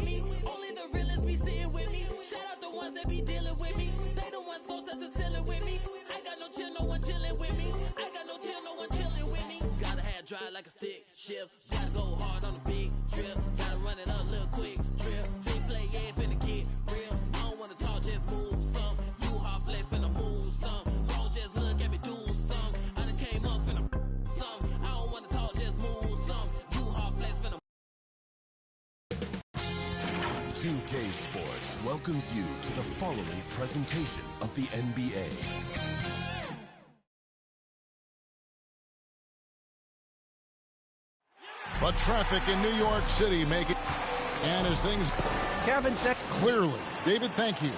with me. Only the realest be sitting with me. Shout out the ones that be dealing with me. They the ones gon' touch the ceiling with me. I got no chill, no one chilling with me. I got no chill, no one chilling with me. Gotta have dry like a stick shift. Gotta go hard on a big trip. Gotta run it up a little quick trip. Big play, yeah, finna get real. I don't wanna talk, just move some. You hard flex, finna move some. Don't just look at me, do some. I done came up, finna some. I don't wanna talk, just move some. You hard flex, finna 2K Sports welcomes you to the following presentation of the NBA. But traffic in New York City make it, and as things clearly. David, thank you.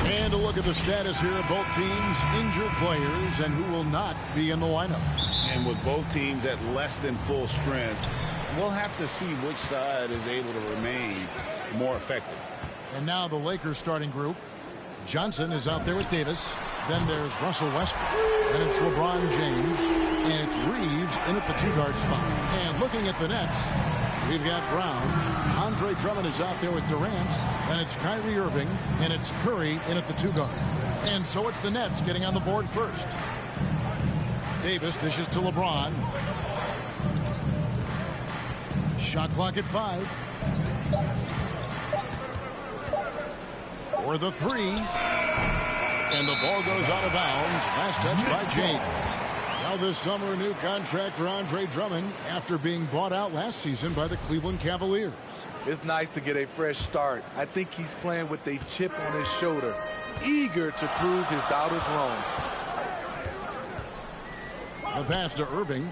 And a look at the status here of both teams, injured players, and who will not be in the lineup. And with both teams at less than full strength, we'll have to see which side is able to remain more effective. And now the Lakers starting group. Johnson is out there with Davis. Then there's Russell Westbrook. Then it's LeBron James. And it's Reeves in at the two-guard spot. And looking at the Nets, we've got Brown. Andre Drummond is out there with Durant. Then it's Kyrie Irving. And it's Curry in at the two-guard. And so it's the Nets getting on the board first. Davis dishes to LeBron. Shot clock at 5. For the three. And the ball goes out of bounds. Last touch by James. Now this summer, a new contract for Andre Drummond after being bought out last season by the Cleveland Cavaliers. It's nice to get a fresh start. I think he's playing with a chip on his shoulder, eager to prove his doubters wrong. The pass to Irving.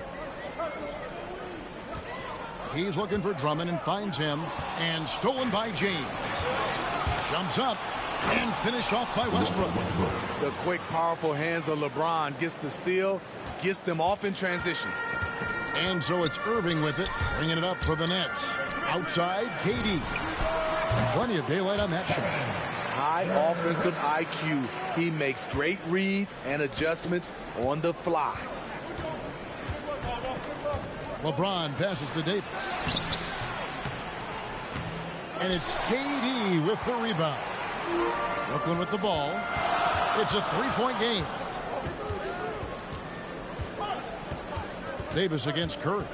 He's looking for Drummond and finds him. And stolen by James. Jumps up. And finished off by Westbrook. The quick, powerful hands of LeBron gets the steal, gets them off in transition. And so it's Irving with it, bringing it up for the Nets. Outside, KD. Plenty of daylight on that shot. High offensive IQ. He makes great reads and adjustments on the fly. LeBron passes to Davis. And it's KD with the rebound. Brooklyn with the ball. It's a three-point game. Davis against Curry.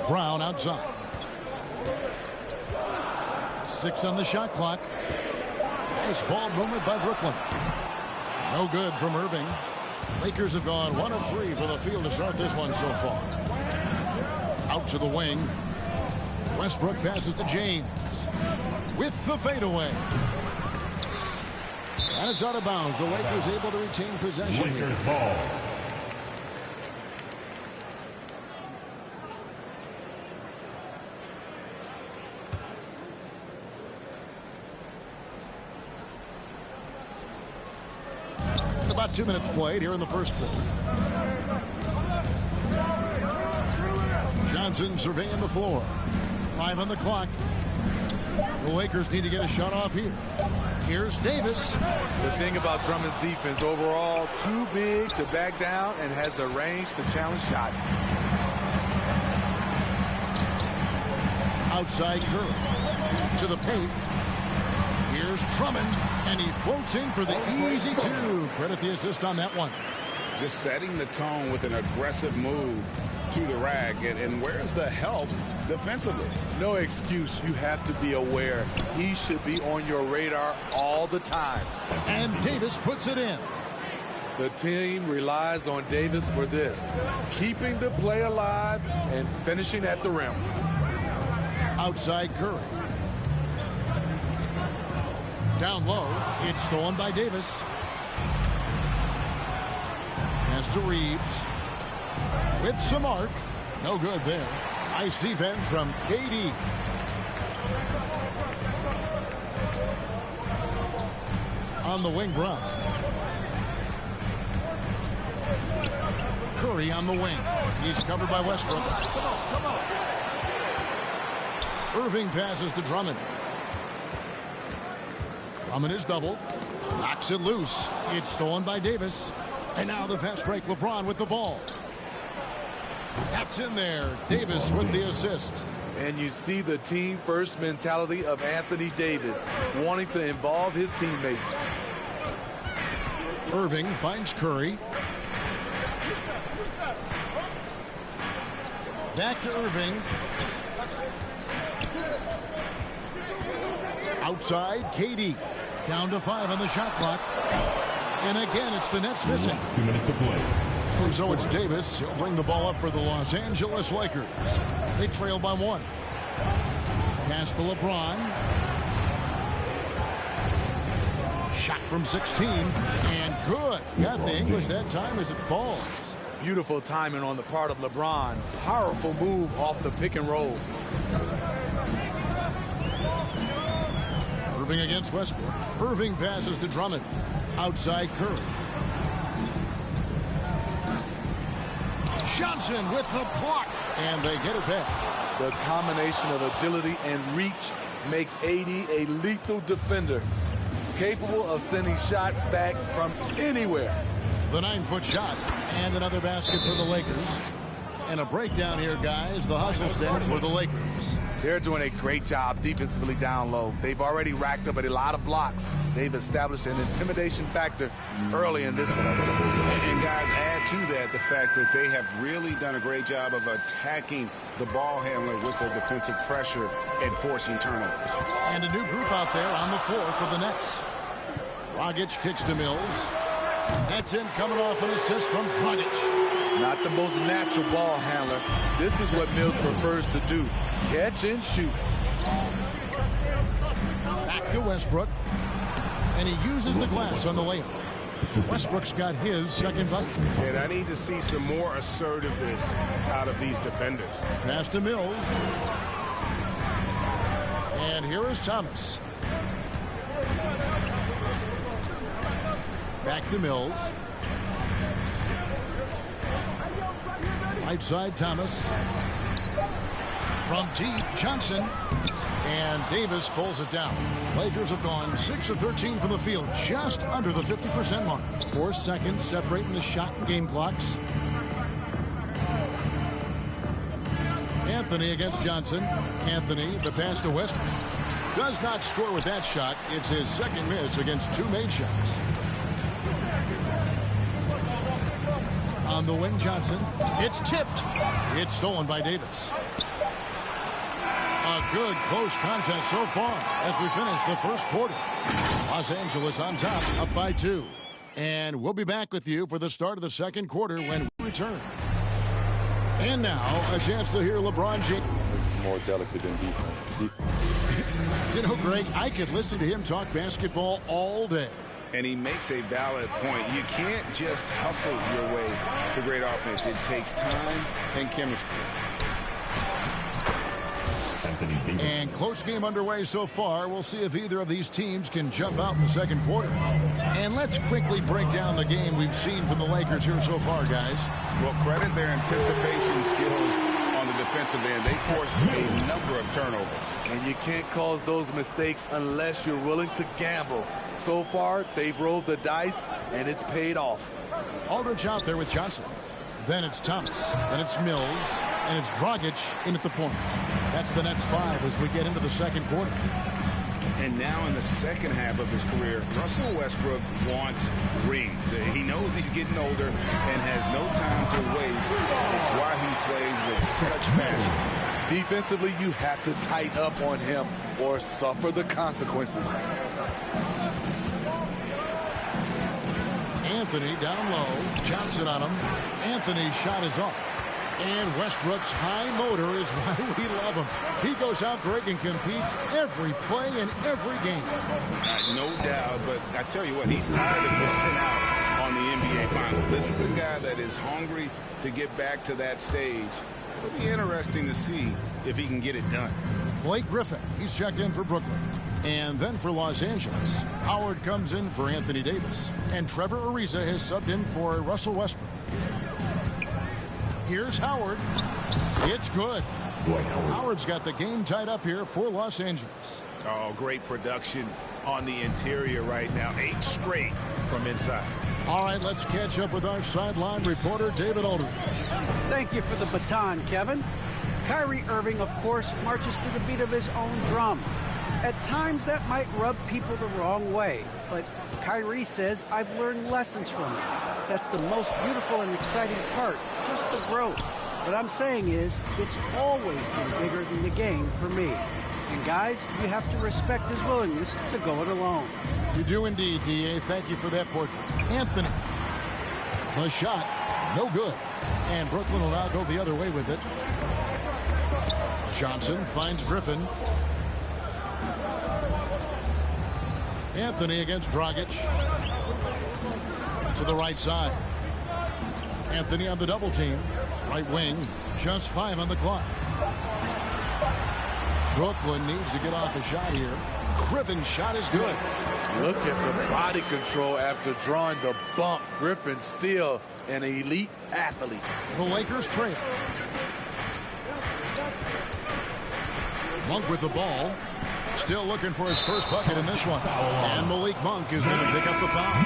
Brown outside. 6 on the shot clock. Nice ball movement by Brooklyn. No good from Irving. Lakers have gone 1 of 3 for the field to start this one so far. Out to the wing. Westbrook passes to James with the fadeaway. And it's out of bounds. The Lakers able to retain possession here. Ball. About 2 minutes played here in the first quarter. Johnson surveying the floor. 5 on the clock. The Lakers need to get a shot off here. Here's Davis. The thing about Drummond's defense, overall, too big to back down and has the range to challenge shots. Outside Curry. To the paint. Here's Drummond. And he floats in for the easy 2. Credit the assist on that one. Just setting the tone with an aggressive move to the rack. And where's the help defensively? No excuse. You have to be aware. He should be on your radar all the time. And Davis puts it in. The team relies on Davis for this. Keeping the play alive and finishing at the rim. Outside Curry. Down low. It's stolen by Davis. Pass to Reeves. With some arc. No good there. Nice defense from KD. On the wing, Brown. Curry on the wing. He's covered by Westbrook. Irving passes to Drummond. Drummond is doubled. Knocks it loose. It's stolen by Davis. And now the fast break. LeBron with the ball. That's in there. Davis with the assist. And you see the team-first mentality of Anthony Davis, wanting to involve his teammates. Irving finds Curry. Back to Irving. Outside, KD. Down to 5 on the shot clock. And again, it's the Nets missing. 2 minutes to play. So it's Davis. He'll bring the ball up for the Los Angeles Lakers. They trail by 1. Pass to LeBron. Shot from 16. And good. Got the English that time as it falls. Beautiful timing on the part of LeBron. Powerful move off the pick and roll. Irving against Westbrook. Irving passes to Drummond. Outside Curry. Johnson with the block. And they get it back. The combination of agility and reach makes AD a lethal defender, capable of sending shots back from anywhere. The 9-foot shot. And another basket for the Lakers. And a breakdown here, guys. The hustle stats for the Lakers. They're doing a great job defensively down low. They've already racked up a lot of blocks. They've established an intimidation factor early in this one. And guys, add to that the fact that they have really done a great job of attacking the ball handler with their defensive pressure and forcing turnovers. And a new group out there on the floor for the Nets. Dragic kicks to Mills. That's in, coming off an assist from Dragic. Not the most natural ball handler. This is what Mills prefers to do. Catch and shoot. Back to Westbrook. And he uses the glass on the layup. Westbrook's got his second bucket. And I need to see some more assertiveness out of these defenders. Pass to Mills. And here is Thomas. Back to Mills. Right side, Thomas. From deep, Johnson. And Davis pulls it down. Lakers have gone 6 of 13 from the field, just under the 50% mark. 4 seconds separating the shot and game clocks. Anthony against Johnson. Anthony, the pass to Westbrook. Does not score with that shot. It's his second miss against 2 made shots. On the wing, Johnson. It's tipped. It's stolen by Davis. A good close contest so far as we finish the first quarter. Los Angeles on top, up by 2. And we'll be back with you for the start of the second quarter when we return. And now, a chance to hear LeBron James. More delicate than defense. You know, Greg, I could listen to him talk basketball all day. And he makes a valid point. You can't just hustle your way to great offense. It takes time and chemistry. And close game underway so far. We'll see if either of these teams can jump out in the second quarter. And let's quickly break down the game we've seen from the Lakers here so far, guys. Well, credit their anticipation skills on the defensive end. They forced a number of turnovers. And you can't cause those mistakes unless you're willing to gamble. So far, they've rolled the dice, and it's paid off. Aldridge out there with Johnson. Then it's Thomas. Then it's Mills. And it's Dragic in at the point. That's the Nets 5 as we get into the second quarter. And now in the second half of his career, Russell Westbrook wants rings. He knows he's getting older and has no time to waste. It's why he plays with such passion. Defensively, you have to tighten up on him or suffer the consequences. Anthony down low. Johnson on him. Anthony's shot is off. And Westbrook's high motor is why we love him. He goes out, Greg, and competes every play in every game. No doubt, but I tell you what, he's tired of missing out on the NBA Finals. This is a guy that is hungry to get back to that stage. It'll be interesting to see if he can get it done. Blake Griffin, he's checked in for Brooklyn. And then for Los Angeles, Howard comes in for Anthony Davis. And Trevor Ariza has subbed in for Russell Westbrook. Here's Howard. It's good. Howard's got the game tied up here for Los Angeles. Oh, great production on the interior right now. 8 straight from inside. All right, let's catch up with our sideline reporter, David Aldridge. Thank you for the baton, Kevin. Kyrie Irving, of course, marches to the beat of his own drum. At times, that might rub people the wrong way, but Kyrie says, I've learned lessons from it. That's the most beautiful and exciting part, just the growth. What I'm saying is, it's always been bigger than the game for me. And guys, you have to respect his willingness to go it alone. You do indeed, D.A. Thank you for that portrait. Anthony. The shot, no good. And Brooklyn will now go the other way with it. Johnson finds Griffin. Anthony against Dragic. To the right side. Anthony on the double team. Right wing. Just 5 on the clock. Brooklyn needs to get off a shot here. Griffin's shot is good. Look at the body control after drawing the bump. Griffin still an elite athlete. The Lakers trail. Monk with the ball. Still looking for his first bucket in this one. And Malik Monk is going to pick up the foul.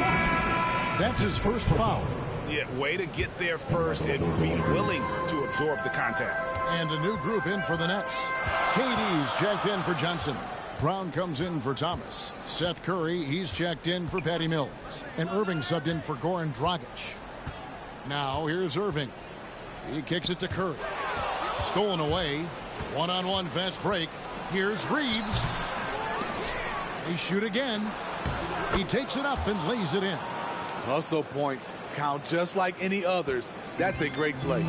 That's his first foul. Yeah, way to get there first and be willing to absorb the contact. And a new group in for the Nets. KD's checked in for Johnson. Brown comes in for Thomas. Seth Curry, he's checked in for Patty Mills. And Irving subbed in for Goran Dragic. Now here's Irving. He kicks it to Curry. Stolen away. One-on-one fast break. Here's Reeves. They shoot again. He takes it up and lays it in. Hustle points count just like any others. That's a great play.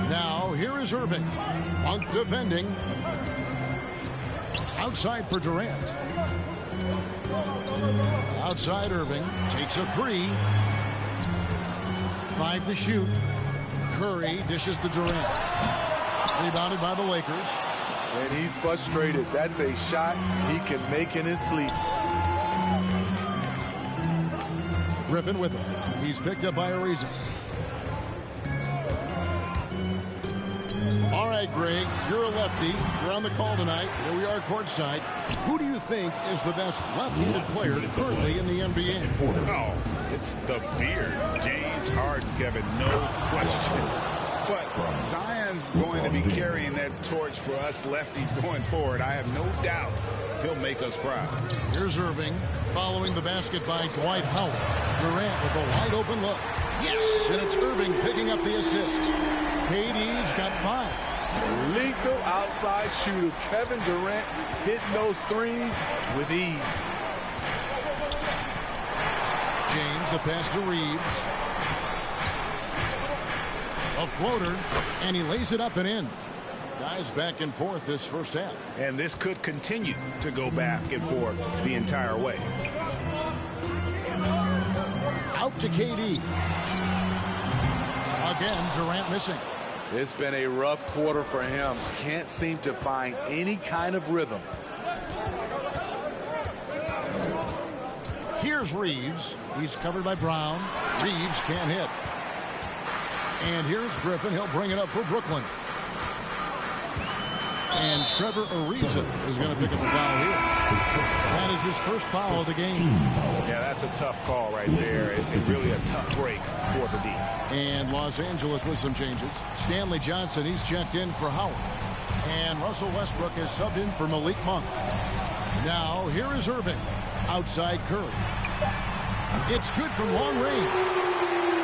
Now here is Irving. Monk defending. Outside for Durant. Outside Irving. Takes a 3. 5 to shoot. Curry dishes to Durant. Rebounded by the Lakers. And he's frustrated. That's a shot he can make in his sleep. Griffin with him. He's picked up by Ariza. All right, Greg, you're a lefty. You're on the call tonight. Here we are courtside. Who do you think is the best left-handed player currently in the NBA? Oh, it's the beard. James Harden, Kevin, no question. But Zion's going to be carrying that torch for us lefties going forward. I have no doubt he'll make us proud. Here's Irving following the basket by Dwight Howard. Durant with a wide open look. Yes, and it's Irving picking up the assist. KD's got 5. Lethal outside shooter. Kevin Durant hitting those threes with ease. James, the pass to Reeves. A floater, and he lays it up and in. Guys back and forth this first half. And this could continue to go back and forth the entire way. Out to KD. Again, Durant missing. It's been a rough quarter for him. Can't seem to find any kind of rhythm. Here's Reeves. He's covered by Brown. Reeves can't hit. And here's Griffin. He'll bring it up for Brooklyn. And Trevor Ariza is going to pick up a foul here. That is his first foul of the game. Yeah, that's a tough call right there. And really a tough break for the D. And Los Angeles with some changes. Stanley Johnson, he's checked in for Howard. And Russell Westbrook is subbed in for Malik Monk. Now, here is Irving. Outside Curry. It's good from long range.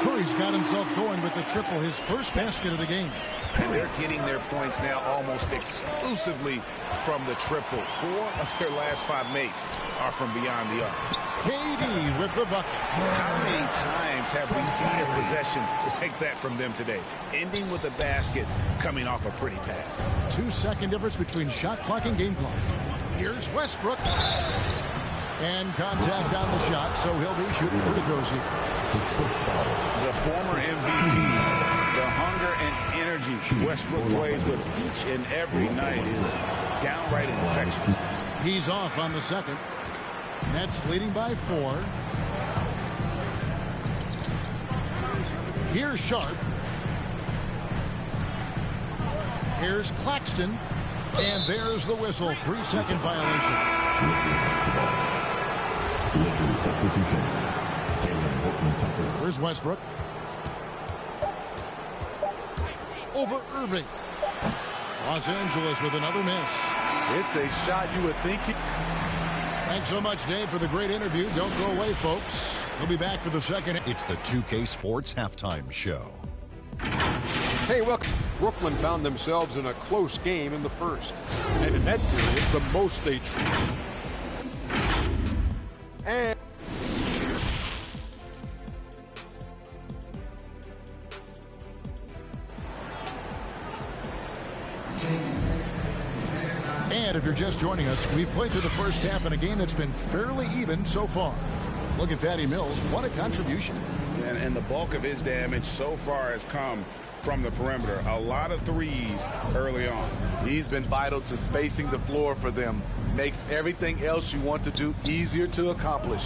Curry's got himself going with the triple, his first basket of the game. And they're getting their points now almost exclusively from the triple. 4 of their last 5 makes are from beyond the arc. KD with the bucket. How many times have we seen a possession like that from them today? Ending with a basket, coming off a pretty pass. 2-second difference between shot clock and game clock. Here's Westbrook. And contact on the shot, so he'll be shooting free throws here. The former MVP, the hunger and energy Westbrook plays with each and every night is downright infectious. He's off on the second. Nets leading by 4. Here's Sharp. Here's Claxton. And there's the whistle. 3-second violation. Here's Westbrook. Over Irving. Los Angeles with another miss. It's a shot you would think. Thanks so much, Dave, for the great interview. Don't go away, folks. We'll be back for the second. It's the 2K Sports Halftime Show. Hey, welcome. Brooklyn found themselves in a close game in the first. And in that period, the most they and And if you're just joining us, we've played through the first half in a game that's been fairly even so far. Look at Patty Mills. What a contribution. And the bulk of his damage so far has come from the perimeter. A lot of threes early on. He's been vital to spacing the floor for them. Makes everything else you want to do easier to accomplish.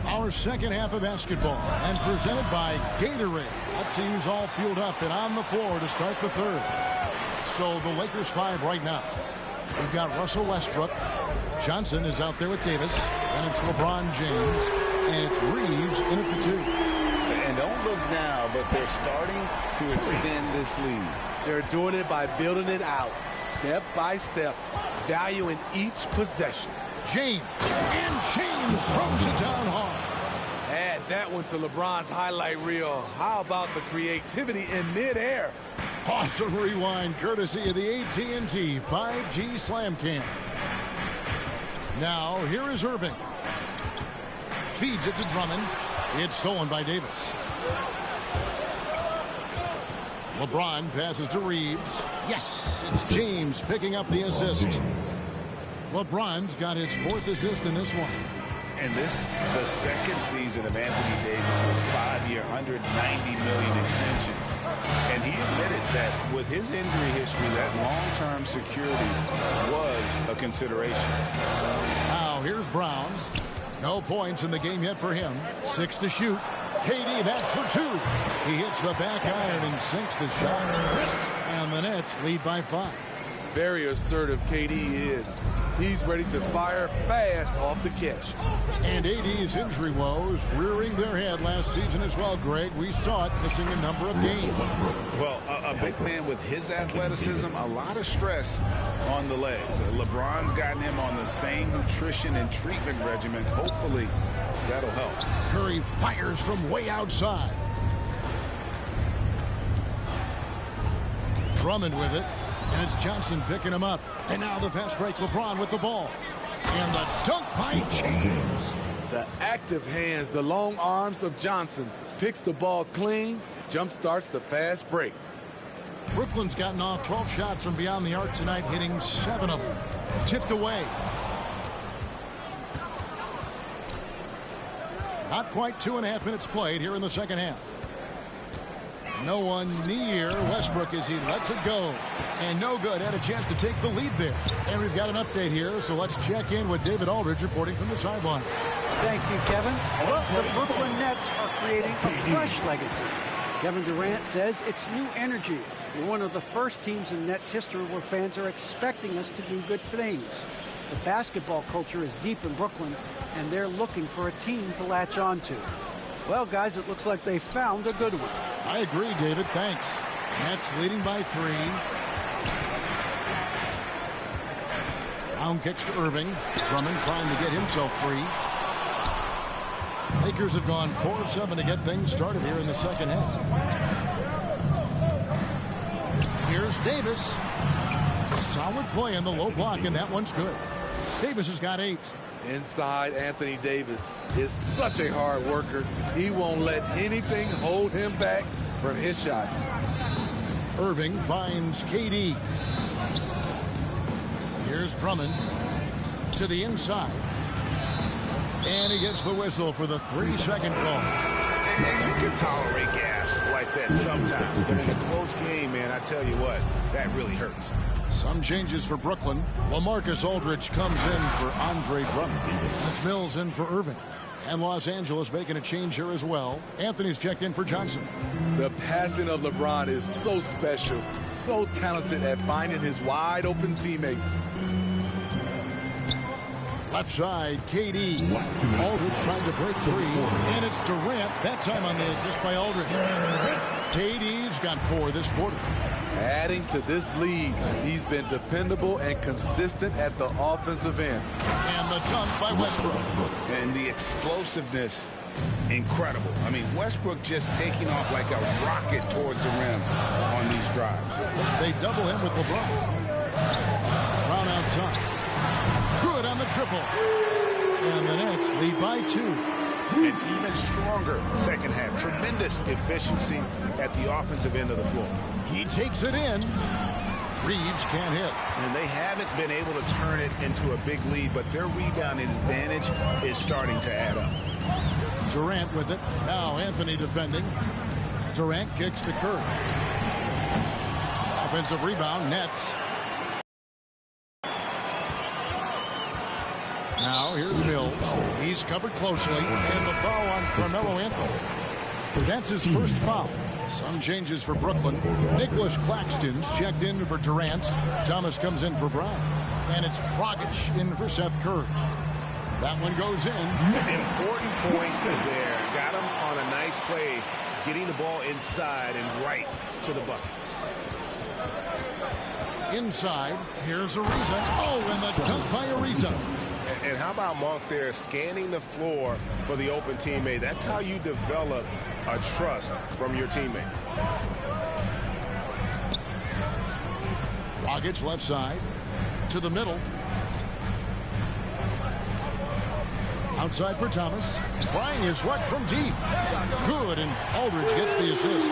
Our second half of basketball and presented by Gatorade. Let's see who's all fueled up and on the floor to start the third. So the Lakers 5 right now. We've got Russell Westbrook. Johnson is out there with Davis. And it's LeBron James. And it's Reeves in at the 2. And don't look now, but they're starting to extend this lead. They're doing it by building it out, step by step, valuing each possession. James. And James throws it down hard. Add that one to LeBron's highlight reel. How about the creativity in midair? Awesome rewind courtesy of the AT&T 5G Slam Cam. Now, here is Irving. Feeds it to Drummond. It's stolen by Davis. LeBron passes to Reeves. Yes, it's James picking up the assist. LeBron's got his 4th assist in this one. And this, the second season of Anthony Davis's 5-year, $190 million extension. And he admitted that with his injury history, that long-term security was a consideration. Now, here's Brown. No points in the game yet for him. 6 to shoot. KD bats for 2. He hits the back iron and sinks the shot. And the Nets lead by 5. Very assertive KD is. He's ready to fire fast off the catch. And AD's injury woes rearing their head last season as well, Greg. We saw it missing a number of games. Well, a big man with his athleticism, a lot of stress on the legs. LeBron's gotten him on the same nutrition and treatment regimen. Hopefully, that'll help. Curry fires from way outside. Drummond with it. And it's Johnson picking him up. And now the fast break, LeBron with the ball. And the dunk by James. The active hands, the long arms of Johnson. Picks the ball clean, jump starts the fast break. Brooklyn's gotten off 12 shots from beyond the arc tonight, hitting 7 of them. Tipped away. Not quite 2.5 minutes played here in the second half. No one near Westbrook as he lets it go. And no good. Had a chance to take the lead there. And we've got an update here, so let's check in with David Aldridge reporting from the sideline. Thank you, Kevin. Well, the Brooklyn Nets are creating a fresh legacy. Kevin Durant says it's new energy. We're one of the first teams in Nets history where fans are expecting us to do good things. The basketball culture is deep in Brooklyn, and they're looking for a team to latch on to. Well, guys, it looks like they found a good one. I agree, David. Thanks. Nets leading by 3. Brown kicks to Irving. Drummond trying to get himself free. Lakers have gone 4 of 7 to get things started here in the second half. Here's Davis. Solid play in the low block, and that one's good. Davis has got 8. Inside, Anthony Davis is such a hard worker. He won't let anything hold him back from his shot. Irving finds KD. Here's Drummond to the inside. And he gets the whistle for the 3-second call. You can tolerate gas like that sometimes, but in a close game, man, I tell you what, that really hurts. Some changes for Brooklyn. LaMarcus Aldridge comes in for Andre Drummond. That's Mills in for Irving. And Los Angeles making a change here as well. Anthony's checked in for Johnson. The passing of LeBron is so special, so talented at finding his wide open teammates. Left side, KD. Aldridge trying to break free, and it's Durant. That time on the assist by Aldridge. KD's got 4 this quarter. Adding to this lead, he's been dependable and consistent at the offensive end. And the dunk by Westbrook. And the explosiveness, incredible. I mean, Westbrook just taking off like a rocket towards the rim on these drives. They double him with LeBron. Brown outside. Good on the triple. And the Nets lead by 2. And even stronger second half. Tremendous efficiency at the offensive end of the floor. He takes it in. Reeves can't hit. And they haven't been able to turn it into a big lead, but their rebounding advantage is starting to add up. Durant with it. Now Anthony defending. Durant kicks to Curry. Offensive rebound, Nets. Now here's Mills. He's covered closely. And the foul on Carmelo Anthony. That's his first foul. Some changes for Brooklyn. Nicholas Claxton's checked in for Durant. Thomas comes in for Brown. And it's Dragic in for Seth Curry. That one goes in. Important points there. Got him on a nice play, getting the ball inside and right to the bucket. Inside, here's Ariza. Oh, and the dunk by Ariza. And how about Monk there scanning the floor for the open teammate? That's how you develop a trust from your teammates. Dragic left side to the middle. Outside for Thomas. Trying his luck from deep. Good, and Aldridge gets the assist.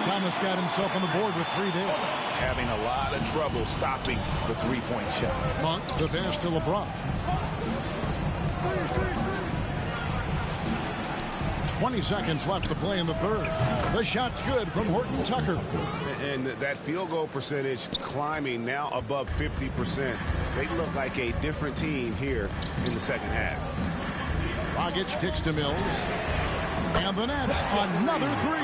Thomas got himself on the board with 3 there. Having a lot of trouble stopping the three-point shot. Monk, the pass to LeBron. 20 seconds left to play in the third. The shot's good from Horton Tucker. And that field goal percentage climbing now above 50%. They look like a different team here in the second half. Dragic kicks to Mills. And the Nets, another 3.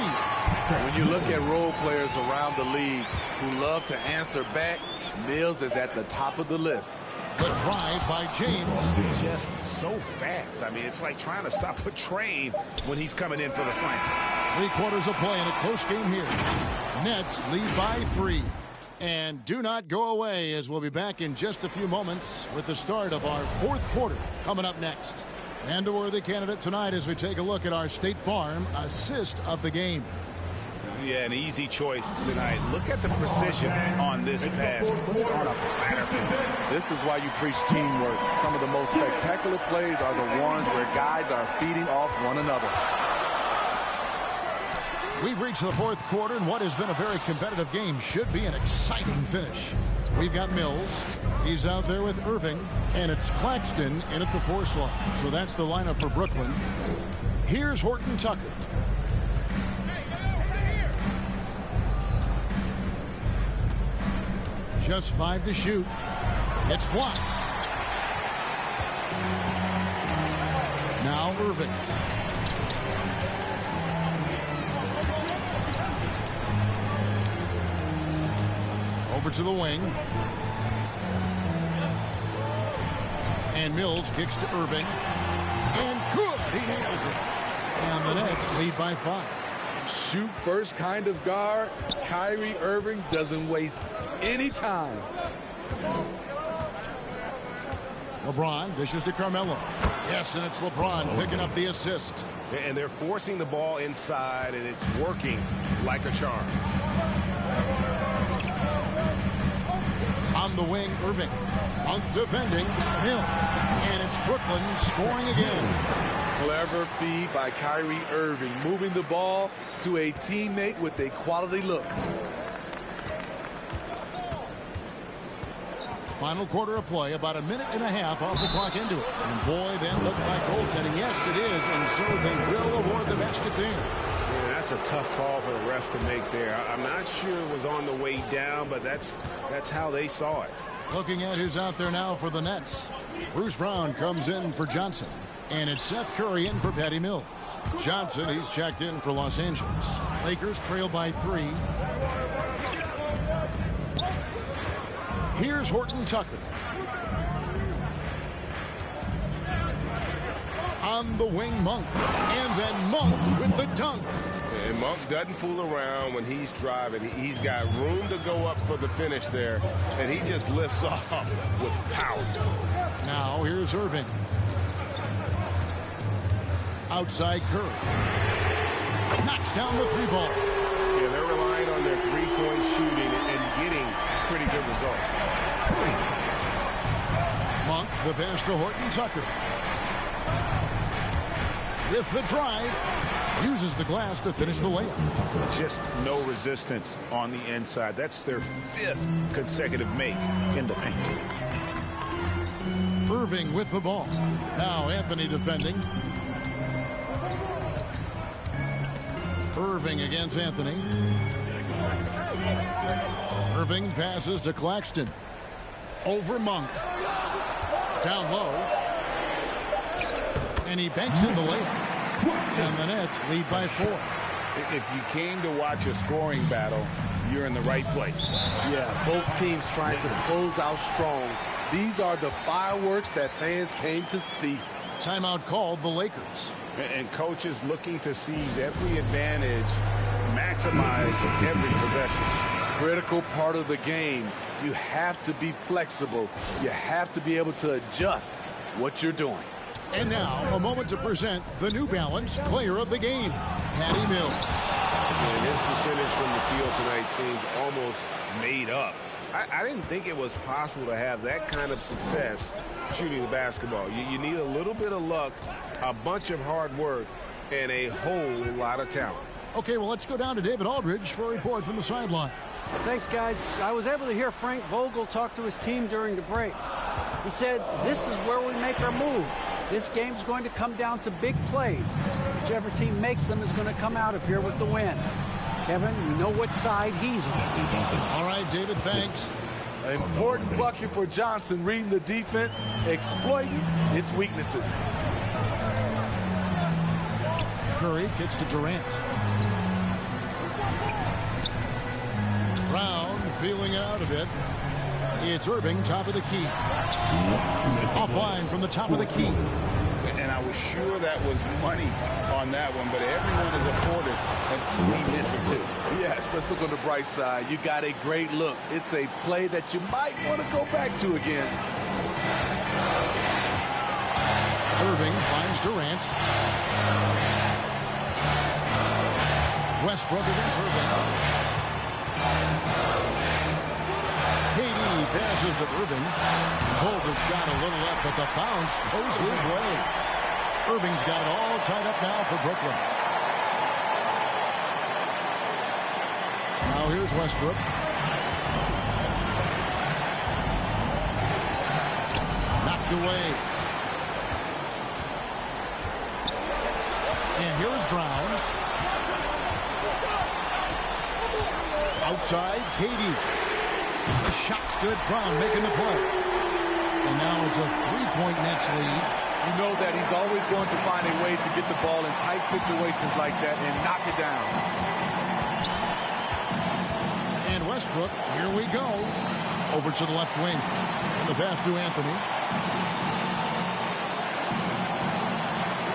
When you look at role players around the league who love to answer back, Mills is at the top of the list. The drive by James. Just so fast. I mean, it's like trying to stop a train when he's coming in for the slam. 3 quarters of play in a close game here. Nets lead by 3. And do not go away, as we'll be back in just a few moments with the start of our 4th quarter coming up next. And a worthy candidate tonight as we take a look at our State Farm assist of the game. Yeah, an easy choice tonight. Look at the precision on this pass. Put it on a platter for him. This is why you preach teamwork. Some of the most spectacular plays are the ones where guys are feeding off one another. We've reached the 4th quarter, and what has been a very competitive game should be an exciting finish. We've got Mills. He's out there with Irving, and it's Claxton in at the 4 slot. So that's the lineup for Brooklyn. Here's Horton Tucker. Just 5 to shoot. It's blocked. Now Irving. Over to the wing. And Mills kicks to Irving. And good! He nails it. And the Nets lead by 5. Shoot first kind of guard. Kyrie Irving doesn't waste any time. LeBron dishes to Carmelo. Yes, and it's LeBron picking up the assist. And they're forcing the ball inside, and it's working like a charm. On the wing, Irving. Monk defending. Mills. And it's Brooklyn scoring again. Clever feed by Kyrie Irving, moving the ball to a teammate with a quality look. Final quarter of play, about a minute and a half off the clock into it. And boy, that looked like goaltending. Yes, it is, and so they will award the basket there. Yeah, that's a tough call for the ref to make there. I'm not sure it was on the way down, but that's how they saw it. Looking at who's out there now for the Nets. Bruce Brown comes in for Johnson. And it's Seth Curry in for Patty Mills. Johnson, he's checked in for Los Angeles. Lakers trail by 3. Here's Horton Tucker. On the wing, Monk. And then Monk with the dunk. And Monk doesn't fool around when he's driving. He's got room to go up for the finish there, and he just lifts off with power. Now here's Irving. Outside Curry. Knocks down the three ball. Yeah, they're relying on their three-point shooting and getting pretty good results. Monk, the pass to Horton Tucker. With the drive, uses the glass to finish the layup. Just no resistance on the inside. That's their 5th consecutive make in the paint. Irving with the ball. Now Anthony defending. Irving against Anthony. Irving passes to Claxton. Over Monk. Down low. And he banks in the layup. And the Nets lead by 4. If you came to watch a scoring battle, you're in the right place. Yeah, both teams trying to close out strong. These are the fireworks that fans came to see. Timeout called the Lakers. And coaches looking to seize every advantage, maximize every possession. Critical part of the game. You have to be flexible. You have to be able to adjust what you're doing. And now, a moment to present the New Balance Player of the Game, Patty Mills. And his percentage from the field tonight seemed almost made up. I didn't think it was possible to have that kind of success shooting the basketball. You need a little bit of luck, a bunch of hard work, and a whole lot of talent. Okay, well, let's go down to David Aldridge for a report from the sideline. Thanks, guys. I was able to hear Frank Vogel talk to his team during the break. He said, this is where we make our move. This game's going to come down to big plays. Whichever team makes them is going to come out of here with the win. Kevin, you know what side he's on. All right, David, thanks. An important bucket for Johnson, reading the defense, exploiting its weaknesses. Curry kicks to Durant. Brown feeling out a bit. It's Irving, top of the key. Offline from the top of the key. And I was sure that was money on that one, but everyone is afforded an easy miss or two. Yes, let's look on the bright side. You got a great look. It's a play that you might want to go back to again. Irving finds Durant. Westbrook against Irving. KD passes to Irving. Pulled the shot a little up, but the bounce goes his way. Irving's got it all tied up now for Brooklyn. Now here's Westbrook. Knocked away. And here's Brown. Outside, KD. The shot's good. Brown making the play. And now it's a three-point Nets lead. You know that he's always going to find a way to get the ball in tight situations like that and knock it down. And Westbrook, here we go. Over to the left wing. And the pass to Anthony.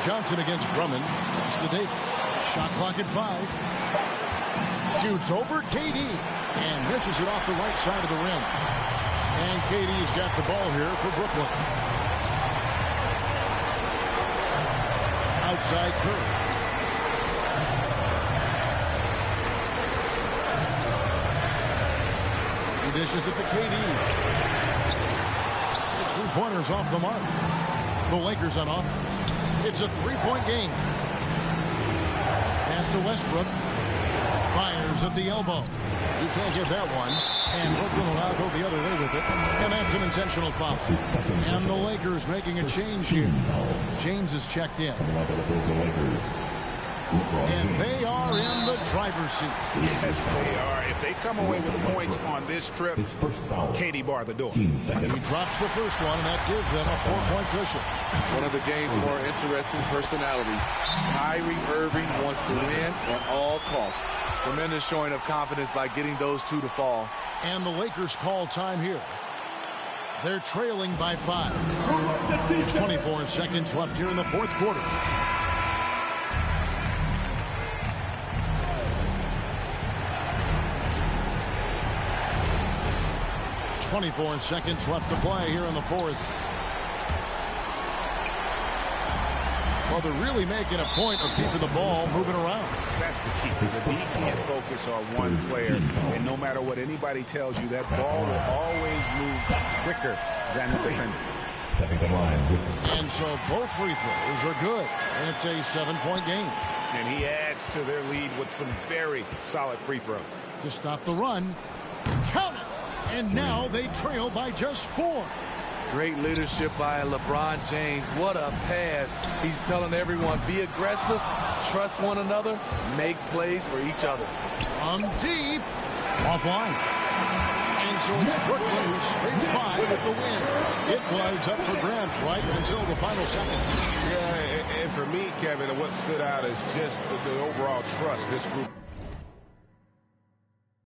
Johnson against Drummond. Pass to Davis. Shot clock at 5. Shoots over KD and misses it off the right side of the rim. And KD's got the ball here for Brooklyn. Outside Curry. He dishes it to KD. It's 3-pointers off the mark. The Lakers on offense. It's a 3-point game. Pass to Westbrook. Fires at the elbow. He can't get that one. And Brooklyn will now go the other way with it. And that's an intentional foul. And the Lakers making a change here. James is checked in. And they are in the driver's seat. Yes, they are. If they come away with points on this trip, Katie bar the door. He drops the first one, and that gives them a 4-point cushion. One of the game's more interesting personalities. Kyrie Irving wants to win at all costs. Tremendous showing of confidence by getting those two to fall. And the Lakers call time here. They're trailing by 5. 24 seconds left here in the fourth quarter. .24 seconds left to play here in the fourth. Well, they're really making a point of keeping the ball moving around. That's the key. The D can't focus on one player, and no matter what anybody tells you, that ball will always move quicker than the defender. Stepping the line. And so both free throws are good, and it's a 7-point game. And he adds to their lead with some very solid free throws. To stop the run, count it! And now they trail by just 4. Great leadership by LeBron James. What a pass. He's telling everyone, be aggressive, trust one another, make plays for each other. From deep, offline. And so it's Brooklyn who scrapes by with the win. It was up for grabs right until the final seconds. Yeah, and for me, Kevin, what stood out is just the overall trust this group